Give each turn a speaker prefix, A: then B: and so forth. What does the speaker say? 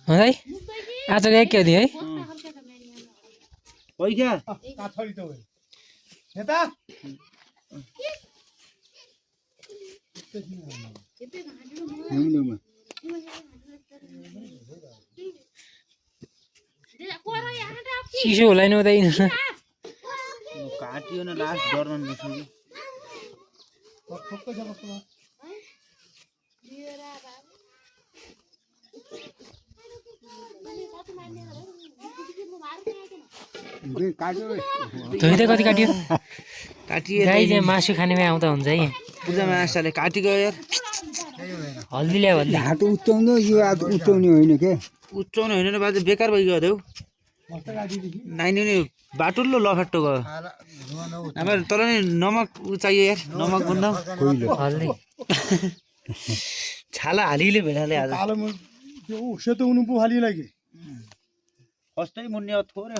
A: है आजको एक केजी है
B: पैसा
A: चिसो होला नि उतै
B: काटियो न लास्ट डरमा नसुकी
A: धोइदै कति काटियो
B: काटिए
A: गाई चाहिँ मासु खानेमा आउँदा हुन्छ है
B: पूजामा आशाले काटिगयो यार
A: हल्दी ल्यायो हल्दी
C: हात उचाउँदो यो हात उचाउने होइन के
B: उच्चाउनु होइन नि बाजे बेकार भइगयो देऊ नाइने नि बाटुल्लो लफाट्टो गयो अब तर नि नमक चाहियो यार नमक भन्दा
A: हल्दी
B: छाला हालिले भेडाले आज
C: त्यो सेतो हुनु पो खाली लागि
B: फस्टै मुन्ने थोरै